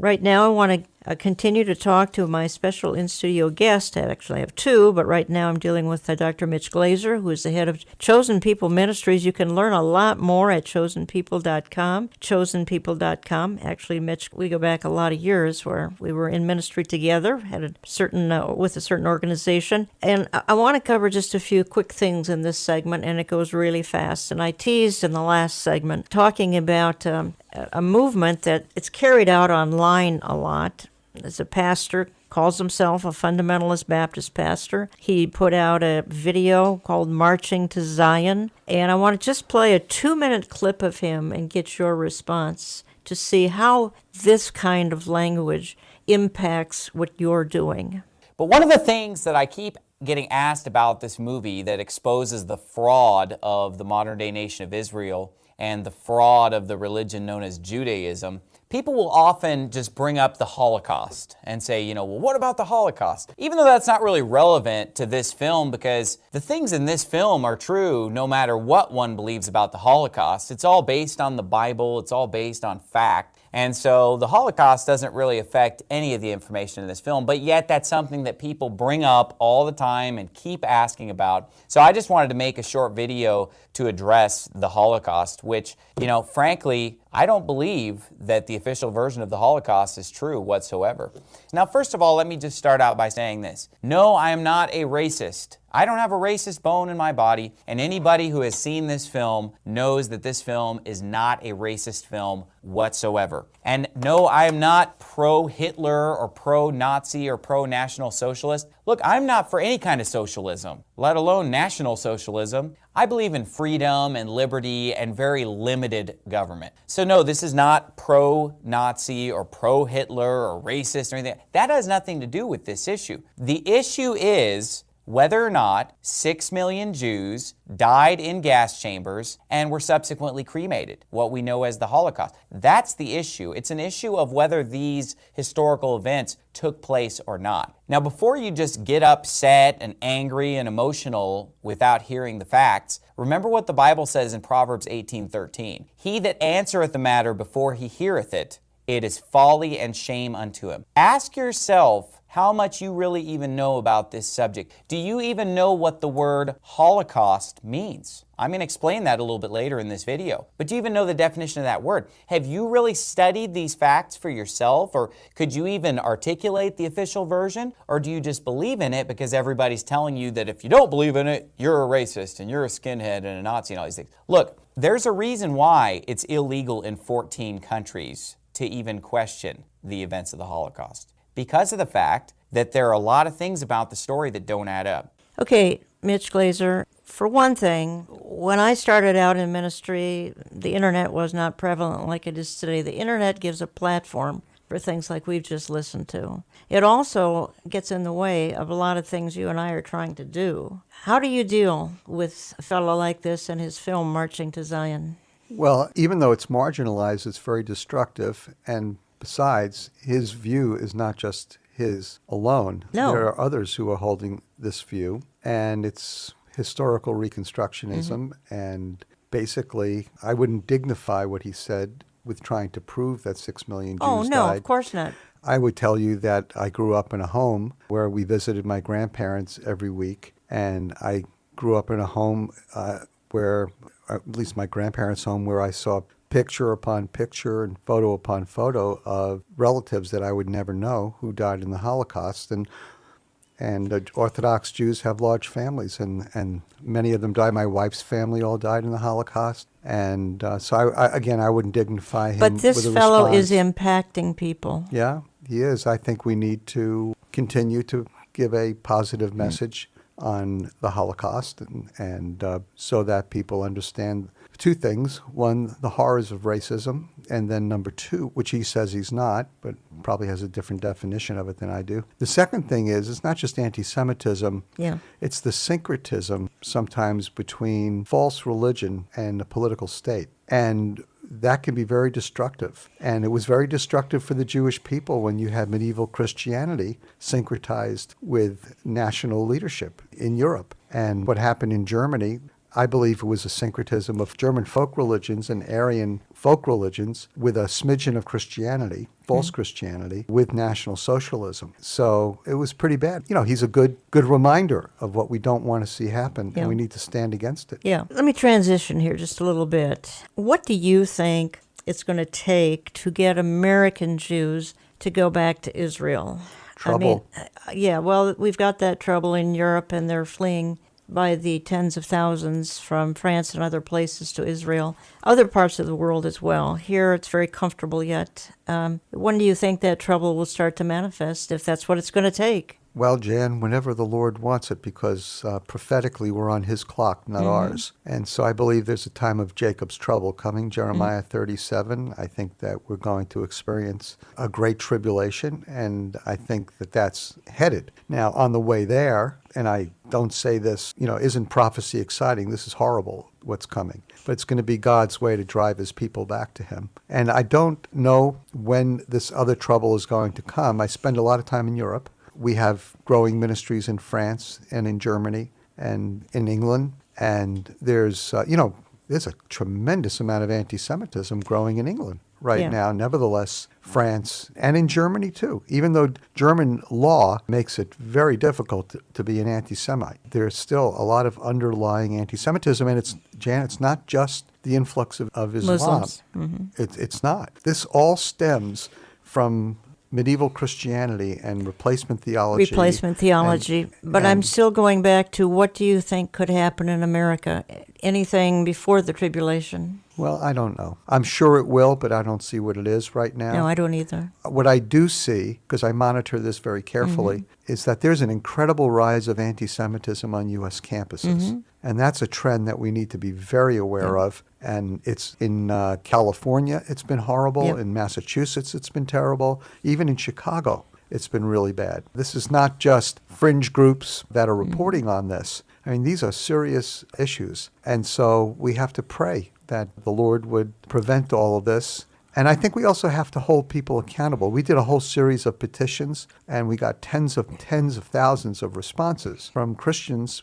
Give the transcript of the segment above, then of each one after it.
Right now, I want to continue to talk to my special in-studio guest. Actually, I have two, but right now I'm dealing with Dr. Mitch Glazer, who is the head of Chosen People Ministries. You can learn a lot more at chosenpeople.com, chosenpeople.com. Actually, Mitch, we go back a lot of years where we were in ministry together, had a certain with a certain organization. And I want to cover just a few quick things in this segment, and it goes really fast. And I teased in the last segment talking about a movement that it's carried out online a lot. As a pastor, calls himself a fundamentalist Baptist pastor. He put out a video called Marching to Zion, and I want to just play a 2-minute clip of him and get your response to see how this kind of language impacts what you're doing. But one of the things that I keep getting asked about this movie that exposes the fraud of the modern-day nation of Israel and the fraud of the religion known as Judaism, people will often just bring up the Holocaust and say, well, what about the Holocaust? Even though that's not really relevant to this film, because the things in this film are true no matter what one believes about the Holocaust. It's all based on the Bible. It's all based on fact. And so the Holocaust doesn't really affect any of the information in this film, but yet that's something that people bring up all the time and keep asking about. So I just wanted to make a short video to address the Holocaust, which, frankly, I don't believe that the official version of the Holocaust is true whatsoever. Now, first of all, let me just start out by saying this. No, I am not a racist. I don't have a racist bone in my body, and anybody who has seen this film knows that this film is not a racist film whatsoever. And no, I am not pro-Hitler or pro-Nazi or pro-National Socialist. Look, I'm not for any kind of socialism, let alone National Socialism. I believe in freedom and liberty and very limited government. So no, this is not pro-Nazi or pro-Hitler or racist or anything. That has nothing to do with this issue. The issue is whether or not 6 million Jews died in gas chambers and were subsequently cremated, what we know as the Holocaust. That's the issue. It's an issue of whether these historical events took place or not. Now, before you just get upset and angry and emotional without hearing the facts, remember what the Bible says in Proverbs 18:13. He that answereth the matter before he heareth it, it is folly and shame unto him. Ask yourself how much you really even know about this subject. Do you even know what the word Holocaust means? I'm going to explain that a little bit later in this video. But do you even know the definition of that word? Have you really studied these facts for yourself? Or could you even articulate the official version? Or do you just believe in it because everybody's telling you that if you don't believe in it, you're a racist and you're a skinhead and a Nazi and all these things? Look, there's a reason why it's illegal in 14 countries to even question the events of the Holocaust. Because of the fact that there are a lot of things about the story that don't add up. Okay, Mitch Glazer, for one thing, when I started out in ministry, the internet was not prevalent like it is today. The internet gives a platform for things like we've just listened to. It also gets in the way of a lot of things you and I are trying to do. How do you deal with a fellow like this and his film, Marching to Zion? Well, even though it's marginalized, it's very destructive. And besides, his view is not just his alone. No. There are others who are holding this view, and it's historical reconstructionism. And basically, I wouldn't dignify what he said with trying to prove that 6 million Jews Oh, no, died. of course not. I would tell you that I grew up in a home where we visited my grandparents every week, and I grew up in a home where, at least my grandparents' home, where I saw picture upon picture and photo upon photo of relatives that I would never know who died in the Holocaust. And Orthodox Jews have large families, and many of them died. My wife's family all died in the Holocaust. And so, I wouldn't dignify him. But this with a fellow response. is impacting people. Yeah, he is. I think we need to continue to give a positive message on the Holocaust, and so that people understand two things. One, the horrors of racism, and then number two, which he says he's not, but probably has a different definition of it than I do. The second thing is, it's not just anti-Semitism, it's the syncretism sometimes between false religion and the political state. And that can be very destructive. And it was very destructive for the Jewish people when you had medieval Christianity syncretized with national leadership in Europe. And what happened in Germany I believe it was a syncretism of German folk religions and Aryan folk religions with a smidgen of Christianity, false Christianity, with National Socialism. So it was pretty bad. He's a good reminder of what we don't want to see happen, Yeah. and we need to stand against it. Yeah. Let me transition here just a little bit. What do you think it's going to take to get American Jews to go back to Israel? Trouble. Yeah, well, we've got that trouble in Europe, and they're fleeing by the tens of thousands from France and other places to Israel, other parts of the world as well. Here, it's very comfortable yet. When do you think that trouble will start to manifest, if that's what it's going to take? Well, Jan, whenever the Lord wants it, because prophetically we're on his clock, not ours. And so I believe there's a time of Jacob's trouble coming, Jeremiah 37. I think that we're going to experience a great tribulation, and I think that that's headed. Now, on the way there, and I don't say this, isn't prophecy exciting? This is horrible, what's coming. But it's going to be God's way to drive his people back to him. And I don't know when this other trouble is going to come. I spend a lot of time in Europe. We have growing ministries in France and in Germany and in England. And there's a tremendous amount of anti-Semitism growing in England right now. Nevertheless, France and in Germany too, even though German law makes it very difficult to be an anti-Semite, there's still a lot of underlying anti-Semitism. And it's not just the influx of Islam. Muslims. It's not. This all stems from medieval Christianity and replacement theology. But I'm still going back to, what do you think could happen in America? Anything before the tribulation? Well, I don't know. I'm sure it will, but I don't see what it is right now. No, I don't either. What I do see, because I monitor this very carefully, is that there's an incredible rise of anti-Semitism on U.S. campuses. And that's a trend that we need to be very aware of. And it's in California, it's been horrible. In Massachusetts, it's been terrible. Even in Chicago, it's been really bad. This is not just fringe groups that are reporting on this. I mean, these are serious issues. And so we have to pray that the Lord would prevent all of this. And I think we also have to hold people accountable. We did a whole series of petitions, and we got tens of thousands of responses from Christians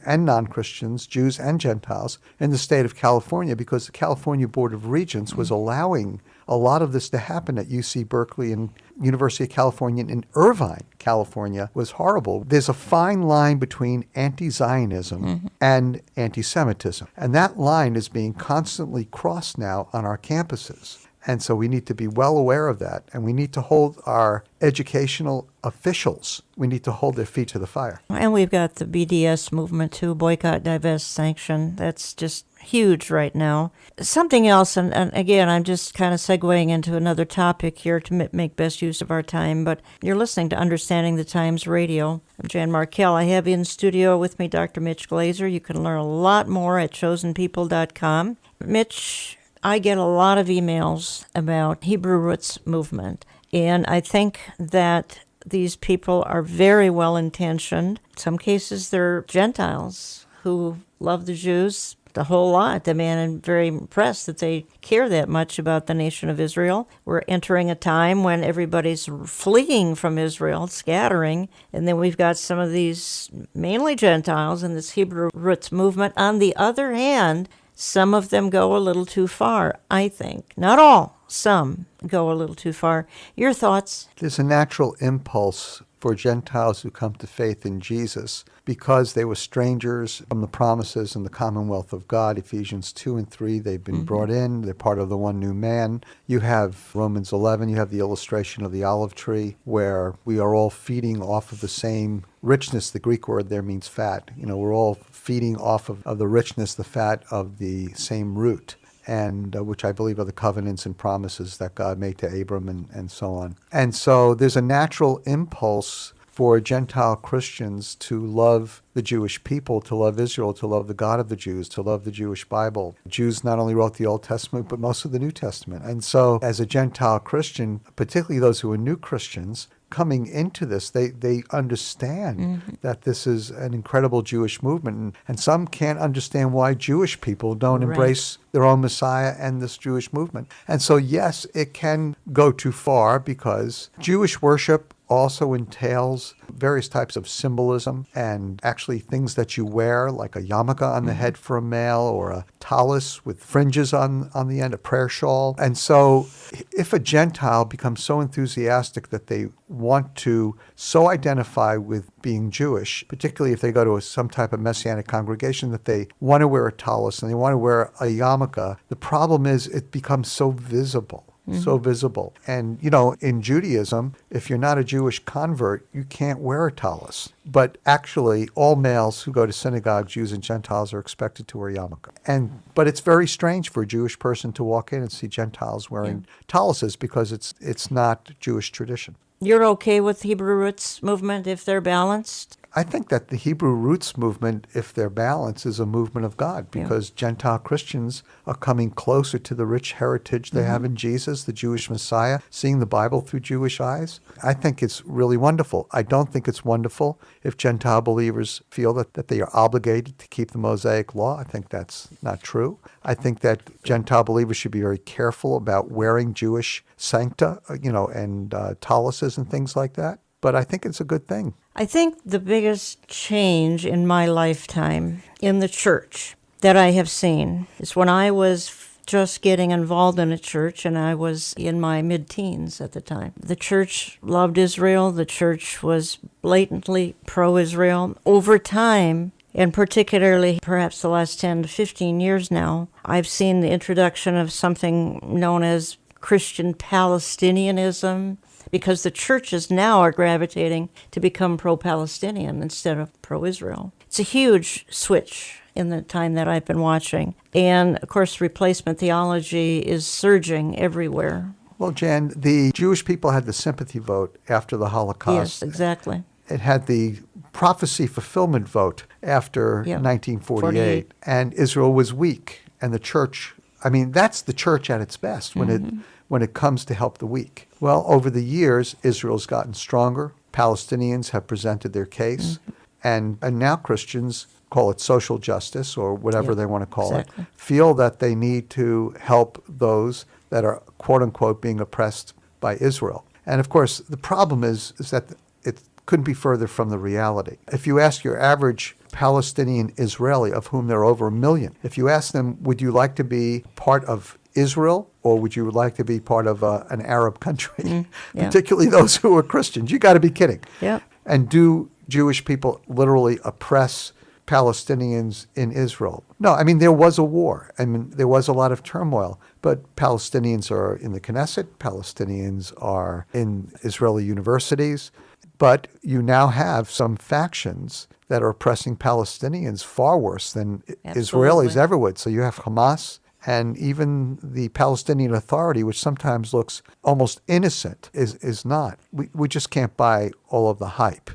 and non-Christians, Jews and Gentiles, in the state of California, because the California Board of Regents was allowing a lot of this to happen at UC Berkeley and University of California in Irvine, California, was horrible. There's a fine line between anti-Zionism and anti-Semitism, and that line is being constantly crossed now on our campuses. And so we need to be well aware of that, and we need to hold our educational officials, we need to hold their feet to the fire. And we've got the BDS movement too, boycott, divest, sanction. That's just huge right now. Something else, and again, I'm just kind of segueing into another topic here to make best use of our time, but you're listening to Understanding the Times Radio. I'm Jan Markell. I have in studio with me Dr. Mitch Glaser. You can learn a lot more at chosenpeople.com. Mitch, I get a lot of emails about Hebrew Roots movement, and I think that these people are very well-intentioned. In some cases, they're Gentiles who love the Jews a whole lot. I mean, I'm very impressed that they care that much about the nation of Israel. We're entering a time when everybody's fleeing from Israel, scattering, and then we've got some of these mainly Gentiles in this Hebrew Roots movement. On the other hand, some of them go a little too far, I think. Not all. Some go a little too far. Your thoughts? There's a natural impulse for Gentiles who come to faith in Jesus because they were strangers from the promises and the commonwealth of God. Ephesians 2 and 3, they've been brought in. They're part of the one new man. You have Romans 11, you have the illustration of the olive tree where we are all feeding off of the same richness. The Greek word there means fat. We're all feeding off of the richness, the fat of the same root, and which I believe are the covenants and promises that God made to Abram and so on. And so there's a natural impulse for Gentile Christians to love the Jewish people, to love Israel, to love the God of the Jews, to love the Jewish Bible. Jews not only wrote the Old Testament, but most of the New Testament. And so as a Gentile Christian, particularly those who are new Christians, coming into this, they understand that this is an incredible Jewish movement. And some can't understand why Jewish people don't embrace their own Messiah and this Jewish movement. And so, yes, it can go too far because Jewish worship also entails various types of symbolism and actually things that you wear, like a yarmulke on the head for a male or a tallis with fringes on the end, a prayer shawl. And so if a Gentile becomes so enthusiastic that they want to so identify with being Jewish, particularly if they go to some type of Messianic congregation, that they want to wear a tallis and they want to wear a yarmulke, the problem is it becomes so visible. So visible. And, in Judaism, if you're not a Jewish convert, you can't wear a tallis. But actually, all males who go to synagogue, Jews and Gentiles, are expected to wear yarmulke. But it's very strange for a Jewish person to walk in and see Gentiles wearing tallises because it's not Jewish tradition. You're okay with Hebrew Roots movement if they're balanced? I think that the Hebrew Roots movement, if they're balanced, is a movement of God because Gentile Christians are coming closer to the rich heritage they have in Jesus, the Jewish Messiah, seeing the Bible through Jewish eyes. I think it's really wonderful. I don't think it's wonderful if Gentile believers feel that they are obligated to keep the Mosaic law. I think that's not true. I think that Gentile believers should be very careful about wearing Jewish sancta, and tallises and things like that. But I think it's a good thing. I think the biggest change in my lifetime in the church that I have seen is when I was just getting involved in a church, and I was in my mid-teens at the time. The church loved Israel. The church was blatantly pro-Israel. Over time, and particularly perhaps the last 10 to 15 years now, I've seen the introduction of something known as Christian Palestinianism, because the churches now are gravitating to become pro-Palestinian instead of pro-Israel. It's a huge switch in the time that I've been watching. And, of course, replacement theology is surging everywhere. Well, Jan, the Jewish people had the sympathy vote after the Holocaust. Yes, exactly. It had the prophecy fulfillment vote after 1948. And Israel was weak. And the church, that's the church at its best when it comes to help the weak. Well, over the years, Israel's gotten stronger. Palestinians have presented their case. And now Christians, call it social justice or whatever they want to call it, feel that they need to help those that are, quote unquote, being oppressed by Israel. And of course, the problem is that it couldn't be further from the reality. If you ask your average Palestinian Israeli, of whom there are over 1 million, if you ask them, would you like to be part of Israel, or would you like to be part of an Arab country, particularly those who are Christians? You got to be kidding. Yeah. And do Jewish people literally oppress Palestinians in Israel? No, there was a war. There was a lot of turmoil, but Palestinians are in the Knesset, Palestinians are in Israeli universities, but you now have some factions that are oppressing Palestinians far worse than Israelis ever would. So you have Hamas, and even the Palestinian Authority, which sometimes looks almost innocent, is not. We just can't buy all of the hype.